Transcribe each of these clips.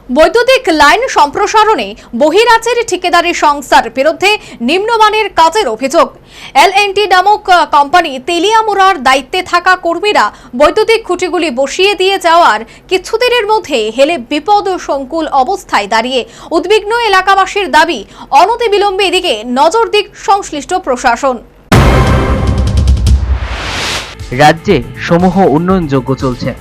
বৈদ্যুতিক লাইন সম্প্রসারণে বহিরাজ্যের ঠিকাদারি সংস্থার বিরুদ্ধে নিম্নমানের কাজের অভিযোগ। এল&টি নামক কোম্পানি তেলিয়ামুড়ার দায়িত্বে থাকা কর্মীরা বৈদ্যুতিক খুঁটিগুলি বসিয়ে দিয়ে যাওয়ার কিছুদিনের মধ্যে হেলে বিপদসংকুল অবস্থায় দাঁড়িয়ে উদ্বিগ্ন এলাকাবাসীর দাবি, অনতিবিলম্বে এদিকে নজর দিক সংশ্লিষ্ট প্রশাসন। রাজ্যে সমূহ উন্নয়নযোগ্য চলছে।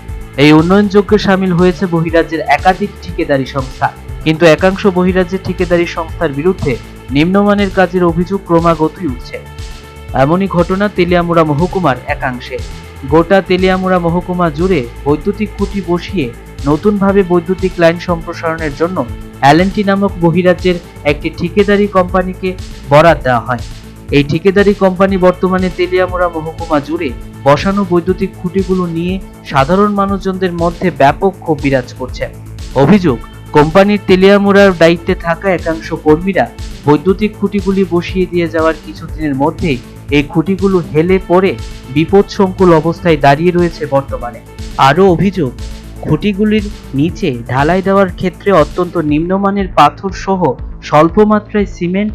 এই উন্নয়নযোগ্যে সামিল হয়েছে বহিরাজ্যের একাধিক ঠিকাদারি সংস্থা, কিন্তু একাংশ বহিরাজ্যের ঠিকাদারি সংস্থার বিরুদ্ধে নিম্নমানের কাজের অভিযোগ ক্রমাগতই উঠছে। এমনই ঘটনা তেলিয়ামুড়া মহকুমার একাংশে। গোটা তেলিয়ামুড়া মহকুমা জুড়ে বৈদ্যুতিক খুঁটি বসিয়ে নতুনভাবে বৈদ্যুতিক লাইন সম্প্রসারণের জন্য এল&টি নামক বহিরাজ্যের একটি ঠিকাদারি কোম্পানিকে বরাদ দেওয়া হয়। এই ঠিকাদারি কোম্পানি বর্তমানে তেলিয়ামুড়া মহকুমা জুড়ে বসানো বৈদ্যুতিক খুঁটিগুলো নিয়ে সাধারণ মানুষজনদের মধ্যে ব্যাপক ক্ষোভ বিরাজ করছে। অভিযোগ, কোম্পানির তেলিয়ামুড়ার দায়িত্বে থাকা একাংশ কর্মীরা বৈদ্যুতিক খুঁটিগুলি বসিয়ে দিয়ে যাওয়ার কিছুদিনের মধ্যেই এই খুঁটিগুলো হেলে পড়ে বিপদসংকুল অবস্থায় দাঁড়িয়ে রয়েছে বর্তমানে। আরও অভিযোগ, খুঁটিগুলির নিচে ঢালাই দেওয়ার ক্ষেত্রে অত্যন্ত নিম্নমানের পাথর সহ স্বল্প মাত্রায় সিমেন্ট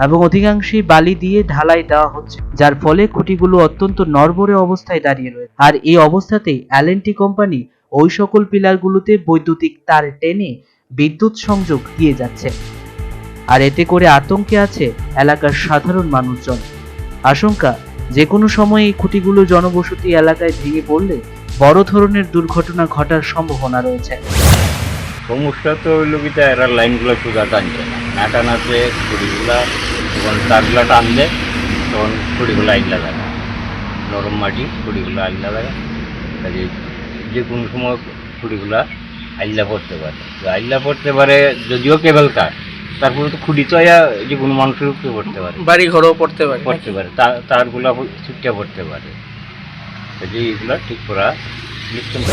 এবং অধিকাংশই বালি দিয়ে ঢালাই দেওয়া হচ্ছে, যার ফলে খুঁটিগুলো অত্যন্ত নড়বড়ে অবস্থায় দাঁড়িয়ে রয়েছে। আর এই অবস্থাতেই এল&টি কোম্পানি ওই সকল পিলারগুলোতে বৈদ্যুতিক তার টেনে বিদ্যুৎ সংযোগ দিয়ে যাচ্ছে। আর এতে করে আতঙ্কে আছে এলাকার সাধারণ মানুষজন। আশঙ্কা, যে কোনো সময় এই খুঁটিগুলো জনবসতি এলাকায় ভেঙে পড়লে বড় ধরনের দুর্ঘটনা ঘটার সম্ভাবনা রয়েছে। সমস্যা তো হইল কি, এরা লাইনগুলো সোজা টানছে না, টানাতে খুঁড়িগুলা যখন তারগুলা টানলে তখন খুঁড়িগুলো আইলা লাগে, নরম মাটি খুঁড়িগুলো আইলা লাগে, কাজে যে কোনো সময় খুঁড়িগুলা আইলা পড়তে পারে। আইলা পড়তে পারে যদিও কেবল তার, তারপরে তো খুঁড়ি তো যে কোনো মানুষের উপরে পড়তে পারে, বাড়ি ঘরেও পড়তে পারে, তারগুলা ছুটে পড়তে পারে। কাজে এইগুলা ঠিক করা নিশ্চিন্ত।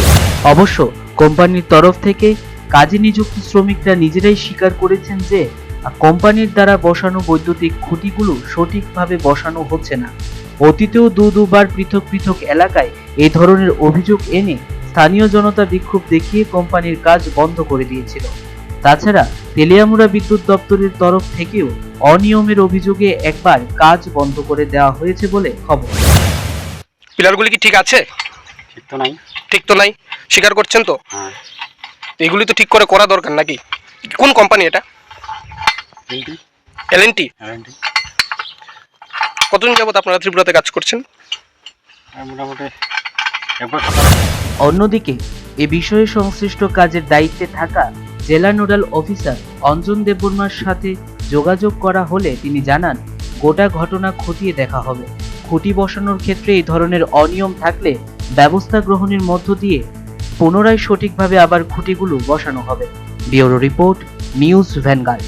অবশ্য কোম্পানির তরফ থেকে কাজে নিযুক্ত শ্রমিকরা নিজেরাই স্বীকার করেছেন যে কোম্পানির দ্বারা বসানো বৈদ্যুতিক খুঁটিগুলো সঠিকভাবে বসানো হচ্ছে না। অতীতেও দুবার পৃথক পৃথক এলাকায় এই ধরনের অভিযোগ এনে স্থানীয় জনতা বিক্ষোভ দেখিয়ে কোম্পানির কাজ বন্ধ করে দিয়েছিল। তাছাড়া তেলিয়ামুড়া বিদ্যুৎ দপ্তরের তরফ থেকেও অনিয়মের অভিযোগে একবার কাজ বন্ধ করে দেওয়া হয়েছে বলে খবর। পিলারগুলি কি ঠিক আছে? ঠিক তো নাই, স্বীকার করছেন তো? এগুলি তো ঠিক করে করা দরকার নাকি? কোন কোম্পানি এটা? এল&টি। কতদিন যাবত আপনারা ত্রিপুরাতে কাজ করছেন? অন্যদিকে এ বিষয়ে সংশ্লিষ্ট কাজের দায়িত্বে থাকা জেলা নোডাল অফিসার অঞ্জন দেববর্মার সাথে যোগাযোগ করা হলে তিনি জানান, গোটা ঘটনা খতিয়ে দেখা হবে। খুঁটি বসানোর ক্ষেত্রে এই ধরনের অনিয়ম থাকলে ব্যবস্থা গ্রহণের মধ্য দিয়ে পুনরায় সঠিকভাবে আবার খুঁটিগুলো বসানো হবে। Bureau report, news vanguard.